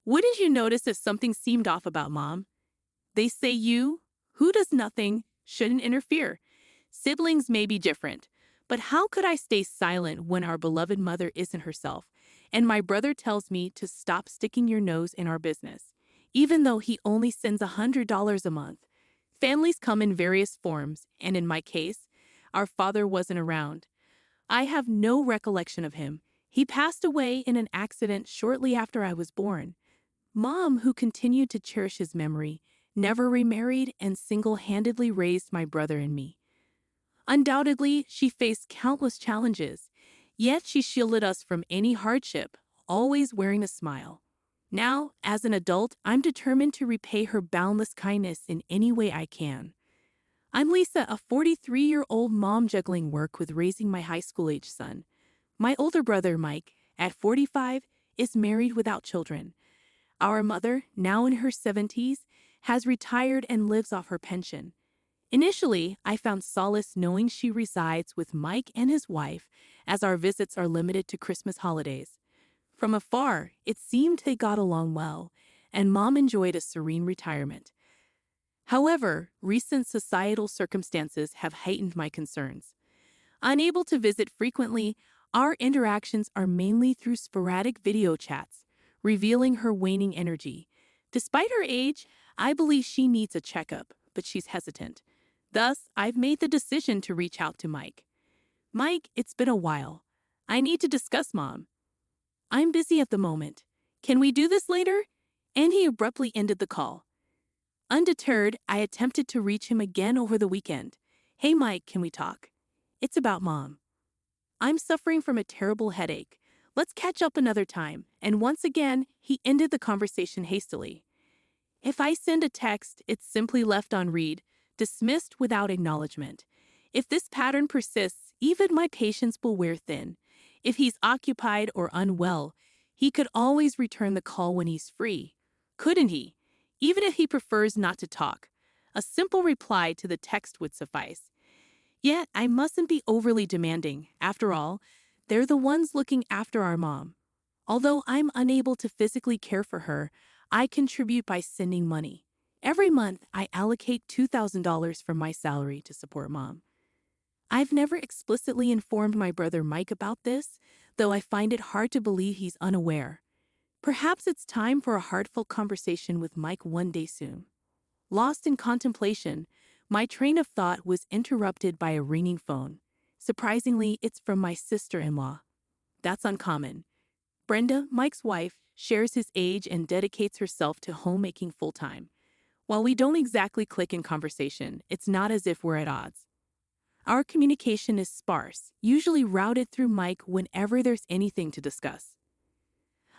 Wouldn't you notice if something seemed off about mom? They say you, who does nothing, shouldn't interfere. Siblings may be different, but how could I stay silent when our beloved mother isn't herself, and my brother tells me to stop sticking your nose in our business, even though he only sends $100 a month? Families come in various forms, and in my case, our father wasn't around. I have no recollection of him. He passed away in an accident shortly after I was born. Mom, who continued to cherish his memory, never remarried and single-handedly raised my brother and me. Undoubtedly, she faced countless challenges, yet she shielded us from any hardship, always wearing a smile. Now, as an adult, I'm determined to repay her boundless kindness in any way I can. I'm Lisa, a 43-year-old mom juggling work with raising my high school-age son. My older brother, Mike, at 45, is married without children. Our mother, now in her 70s, has retired and lives off her pension. Initially, I found solace knowing she resides with Mike and his wife, as our visits are limited to Christmas holidays. From afar, it seemed they got along well, and Mom enjoyed a serene retirement. However, recent societal circumstances have heightened my concerns. Unable to visit frequently, our interactions are mainly through sporadic video chats, revealing her waning energy. Despite her age, I believe she needs a checkup, but she's hesitant. Thus, I've made the decision to reach out to Mike. Mike, it's been a while. I need to discuss Mom. I'm busy at the moment. Can we do this later? And he abruptly ended the call. Undeterred, I attempted to reach him again over the weekend. Hey Mike, can we talk? It's about Mom. I'm suffering from a terrible headache. Let's catch up another time. And once again, he ended the conversation hastily. If I send a text, it's simply left on read, dismissed without acknowledgement. If this pattern persists, even my patience will wear thin. If he's occupied or unwell, he could always return the call when he's free. Couldn't he? Even if he prefers not to talk, a simple reply to the text would suffice. Yet, I mustn't be overly demanding. After all, they're the ones looking after our mom. Although I'm unable to physically care for her, I contribute by sending money. Every month, I allocate $2,000 from my salary to support Mom. I've never explicitly informed my brother Mike about this, though I find it hard to believe he's unaware. Perhaps it's time for a heartfelt conversation with Mike one day soon. Lost in contemplation, my train of thought was interrupted by a ringing phone. Surprisingly, it's from my sister-in-law. That's uncommon. Brenda, Mike's wife, shares his age and dedicates herself to homemaking full-time. While we don't exactly click in conversation, it's not as if we're at odds. Our communication is sparse, usually routed through Mike whenever there's anything to discuss.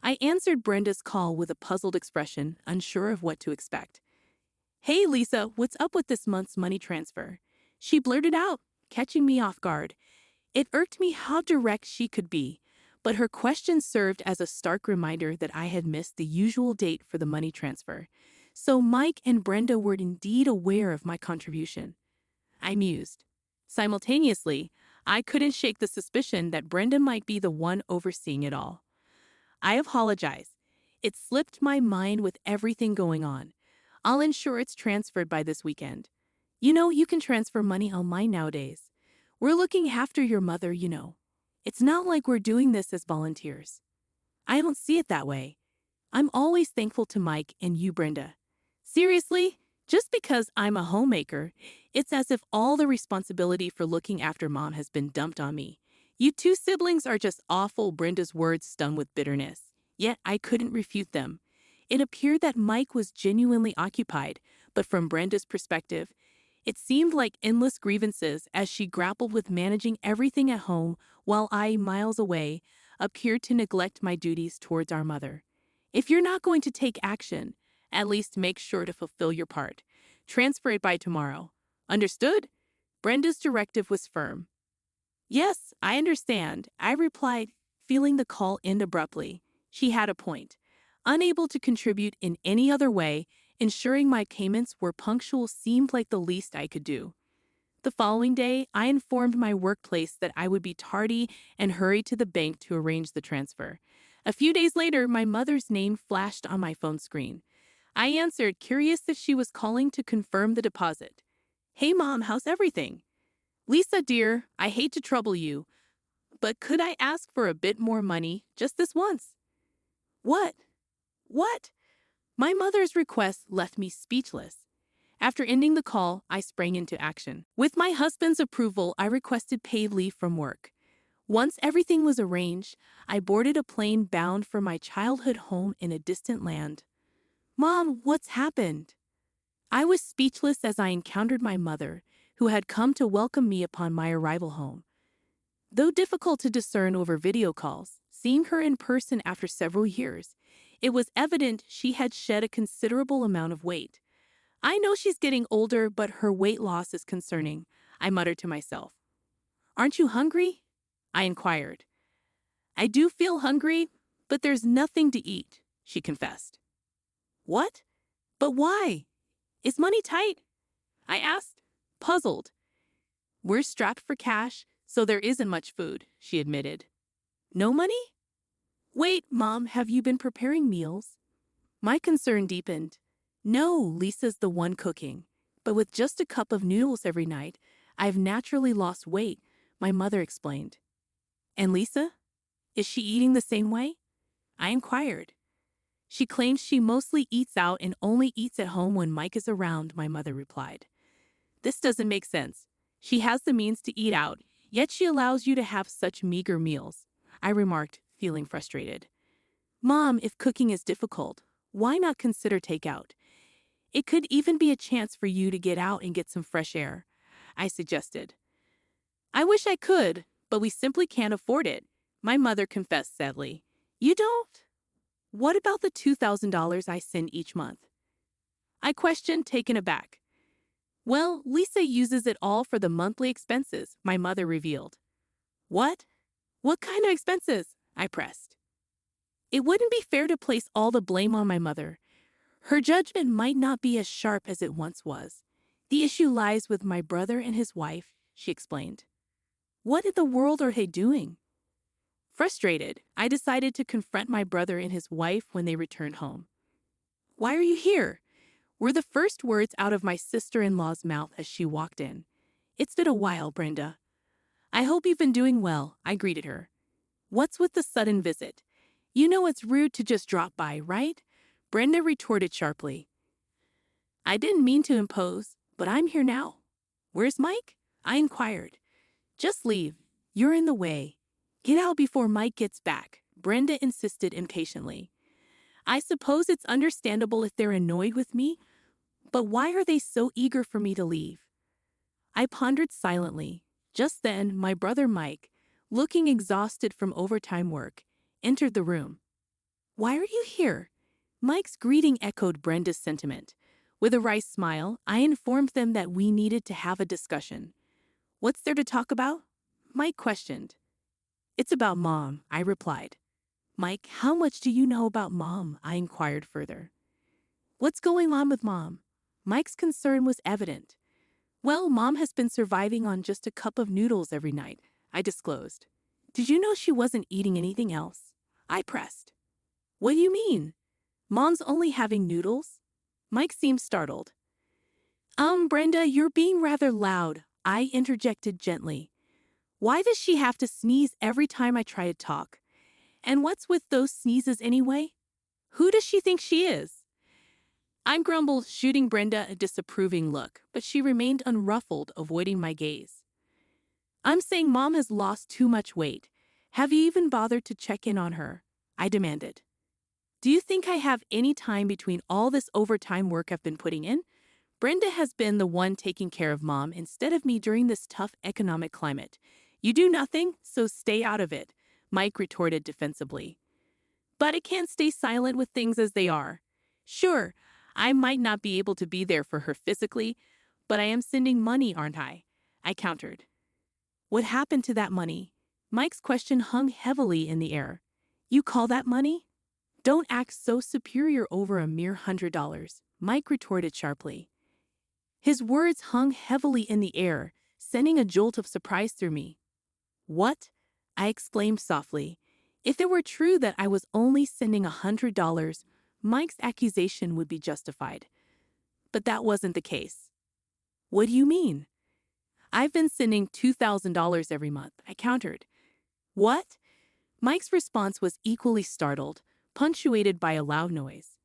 I answered Brenda's call with a puzzled expression, unsure of what to expect. Hey Lisa, what's up with this month's money transfer? She blurted out, catching me off guard. It irked me how direct she could be, but her question served as a stark reminder that I had missed the usual date for the money transfer. So Mike and Brenda were indeed aware of my contribution. I mused. Simultaneously, I couldn't shake the suspicion that Brenda might be the one overseeing it all. I apologize. It slipped my mind with everything going on. I'll ensure it's transferred by this weekend. You know, you can transfer money online nowadays. We're looking after your mother, you know. It's not like we're doing this as volunteers. I don't see it that way. I'm always thankful to Mike and you, Brenda. Seriously, just because I'm a homemaker, it's as if all the responsibility for looking after Mom has been dumped on me. You two siblings are just awful, Brenda's words stung with bitterness. Yet I couldn't refute them. It appeared that Mike was genuinely occupied, but from Brenda's perspective, it seemed like endless grievances as she grappled with managing everything at home while I, miles away, appeared to neglect my duties towards our mother. If you're not going to take action, at least make sure to fulfill your part. Transfer it by tomorrow. Understood? Brenda's directive was firm. Yes, I understand, I replied, feeling the call end abruptly. She had a point. Unable to contribute in any other way, ensuring my payments were punctual seemed like the least I could do. The following day, I informed my workplace that I would be tardy and hurried to the bank to arrange the transfer. A few days later, my mother's name flashed on my phone screen. I answered, curious if she was calling to confirm the deposit. "Hey, Mom, how's everything?" "Lisa, dear, I hate to trouble you, but could I ask for a bit more money just this once?" "What? What?" My mother's request left me speechless. After ending the call, I sprang into action. With my husband's approval, I requested paid leave from work. Once everything was arranged, I boarded a plane bound for my childhood home in a distant land. "Mom, what's happened?" I was speechless as I encountered my mother, who had come to welcome me upon my arrival home. Though difficult to discern over video calls, seeing her in person after several years, it was evident she had shed a considerable amount of weight. "I know she's getting older, but her weight loss is concerning," I muttered to myself. "Aren't you hungry?" I inquired. "I do feel hungry, but there's nothing to eat," she confessed. "What? But why? Is money tight?" I asked, puzzled. "We're strapped for cash, so there isn't much food," she admitted. "No money?" "Wait, Mom, have you been preparing meals?" My concern deepened. "No, Lisa's the one cooking. But with just a cup of noodles every night, I've naturally lost weight," my mother explained. "And Lisa? Is she eating the same way?" I inquired. "She claims she mostly eats out and only eats at home when Mike is around," my mother replied. "This doesn't make sense. She has the means to eat out, yet she allows you to have such meager meals," I remarked, feeling frustrated. "Mom, if cooking is difficult, why not consider takeout? It could even be a chance for you to get out and get some fresh air," I suggested. "I wish I could, but we simply can't afford it," my mother confessed sadly. "You don't? What about the $2,000 I send each month?" I questioned, taken aback. "Well, Lisa uses it all for the monthly expenses," my mother revealed. "What? What kind of expenses?" I pressed. It wouldn't be fair to place all the blame on my mother. Her judgment might not be as sharp as it once was. "The issue lies with my brother and his wife," she explained. "What in the world are they doing?" Frustrated, I decided to confront my brother and his wife when they returned home. "Why are you here?" were the first words out of my sister-in-law's mouth as she walked in. "It's been a while, Brenda." "I hope you've been doing well," I greeted her. "What's with the sudden visit? You know it's rude to just drop by, right?" Brenda retorted sharply. "I didn't mean to impose, but I'm here now." "Where's Mike?" I inquired. "Just leave. You're in the way. Get out before Mike gets back," Brenda insisted impatiently. I suppose it's understandable if they're annoyed with me, but why are they so eager for me to leave? I pondered silently. Just then, my brother Mike, looking exhausted from overtime work, entered the room. "Why are you here?" Mike's greeting echoed Brenda's sentiment. With a wry smile, I informed them that we needed to have a discussion. "What's there to talk about?" Mike questioned. "It's about Mom," I replied. "Mike, how much do you know about Mom?" I inquired further. "What's going on with Mom?" Mike's concern was evident. "Well, Mom has been surviving on just a cup of noodles every night," I disclosed. "Did you know she wasn't eating anything else?" I pressed. "What do you mean? Mom's only having noodles?" Mike seemed startled. Brenda, you're being rather loud," I interjected gently. "Why does she have to sneeze every time I try to talk? And what's with those sneezes anyway? Who does she think she is?" I grumbled, shooting Brenda a disapproving look, but she remained unruffled, avoiding my gaze. "I'm saying Mom has lost too much weight. Have you even bothered to check in on her?" I demanded. "Do you think I have any time between all this overtime work I've been putting in? Brenda has been the one taking care of Mom instead of me during this tough economic climate. You do nothing, so stay out of it," Mike retorted defensively. "But I can't stay silent with things as they are. Sure, I might not be able to be there for her physically, but I am sending money, aren't I?" I countered. "What happened to that money?" Mike's question hung heavily in the air. "You call that money?" "Don't act so superior over a mere $100, Mike retorted sharply. His words hung heavily in the air, sending a jolt of surprise through me. "What?" I exclaimed softly. If it were true that I was only sending $100, Mike's accusation would be justified. But that wasn't the case. What do you mean? I've been sending $2,000 every month, I countered. What? Mike's response was equally startled, punctuated by a loud noise.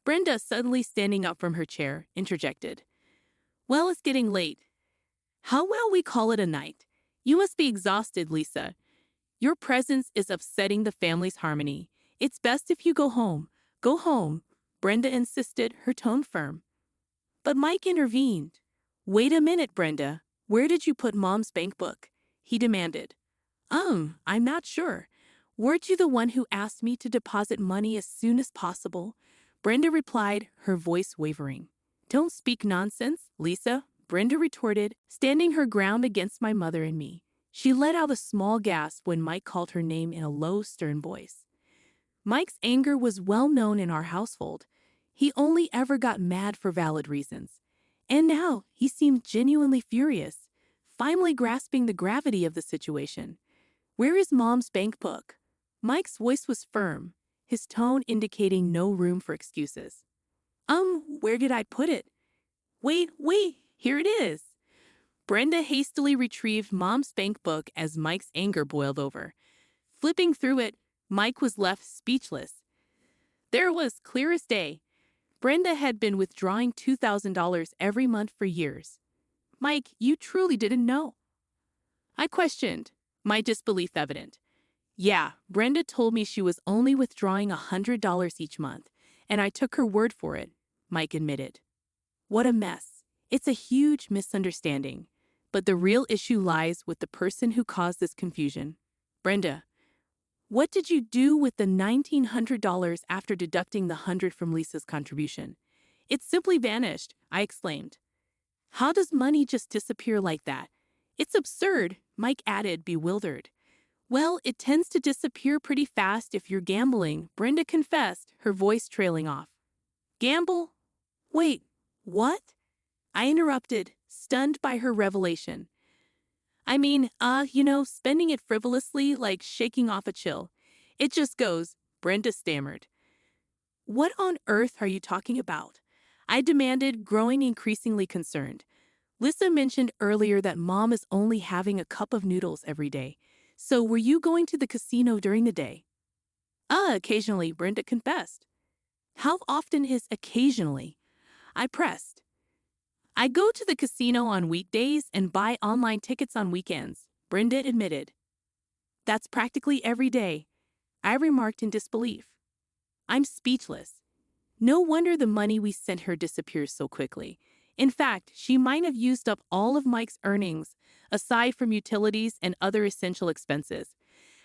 Brenda, suddenly standing up from her chair, interjected. Well, it's getting late. How will we call it a night? You must be exhausted, Lisa. Your presence is upsetting the family's harmony. It's best if you go home. Go home, Brenda insisted, her tone firm. But Mike intervened. Wait a minute, Brenda. Where did you put Mom's bank book? He demanded. I'm not sure. Weren't you the one who asked me to deposit money as soon as possible? Brenda replied, her voice wavering. Don't speak nonsense, Lisa, Brenda retorted, standing her ground against my mother and me. She let out a small gasp when Mike called her name in a low, stern voice. Mike's anger was well known in our household. He only ever got mad for valid reasons. And now he seemed genuinely furious, finally grasping the gravity of the situation. Where is Mom's bank book? Mike's voice was firm, his tone indicating no room for excuses. Where did I put it? Wait, here it is. Brenda hastily retrieved Mom's bank book as Mike's anger boiled over. Flipping through it, Mike was left speechless. There it was, clear as day. Brenda had been withdrawing $2,000 every month for years. Mike, you truly didn't know? I questioned, my disbelief evident. Yeah, Brenda told me she was only withdrawing $100 each month, and I took her word for it, Mike admitted. What a mess. It's a huge misunderstanding. But the real issue lies with the person who caused this confusion. Brenda, what did you do with the $1,900 after deducting the $100 from Lisa's contribution? It simply vanished, I exclaimed. How does money just disappear like that? It's absurd, Mike added, bewildered. Well, it tends to disappear pretty fast if you're gambling, Brenda confessed, her voice trailing off. Gamble? Wait, what? I interrupted, stunned by her revelation. I mean, spending it frivolously like shaking off a chill. It just goes, Brenda stammered. What on earth are you talking about? I demanded, growing increasingly concerned. Lisa mentioned earlier that Mom is only having a cup of noodles every day. So were you going to the casino during the day? Occasionally, Brenda confessed. How often is occasionally? I pressed. I go to the casino on weekdays and buy online tickets on weekends, Brenda admitted. That's practically every day, I remarked in disbelief. I'm speechless. No wonder the money we sent her disappears so quickly. In fact, she might have used up all of Mike's earnings, aside from utilities and other essential expenses.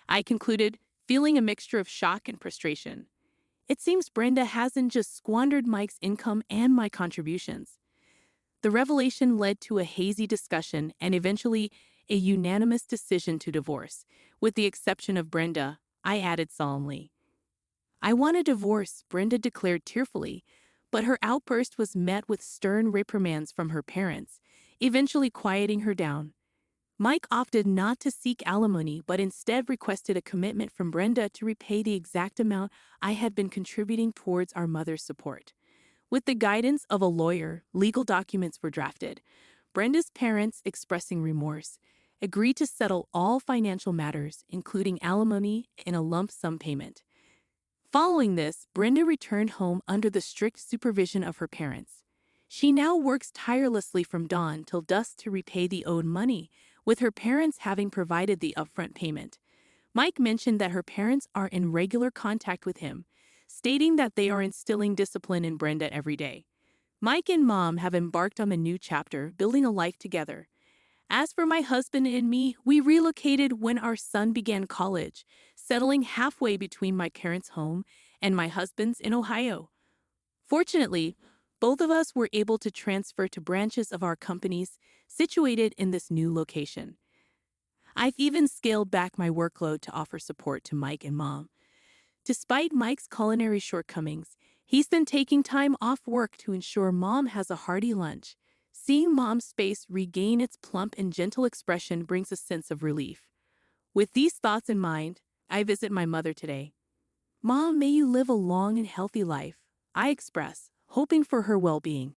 I concluded, feeling a mixture of shock and frustration. It seems Brenda hasn't just squandered Mike's income and my contributions. The revelation led to a hazy discussion and eventually a unanimous decision to divorce, with the exception of Brenda, I added solemnly. I want a divorce, Brenda declared tearfully, but her outburst was met with stern reprimands from her parents, eventually quieting her down. Mike opted not to seek alimony but instead requested a commitment from Brenda to repay the exact amount I had been contributing towards our mother's support. With the guidance of a lawyer, legal documents were drafted. Brenda's parents, expressing remorse, agreed to settle all financial matters, including alimony, in a lump sum payment. Following this, Brenda returned home under the strict supervision of her parents. She now works tirelessly from dawn till dusk to repay the owed money, with her parents having provided the upfront payment. Mike mentioned that her parents are in regular contact with him, stating that they are instilling discipline in Brenda every day. Mike and Mom have embarked on a new chapter, building a life together. As for my husband and me, we relocated when our son began college, settling halfway between my parents' home and my husband's in Ohio. Fortunately, both of us were able to transfer to branches of our companies situated in this new location. I've even scaled back my workload to offer support to Mike and Mom. Despite Mike's culinary shortcomings, he's been taking time off work to ensure Mom has a hearty lunch. Seeing Mom's face regain its plump and gentle expression brings a sense of relief. With these thoughts in mind, I visit my mother today. Mom, may you live a long and healthy life. I express, hoping for her well-being.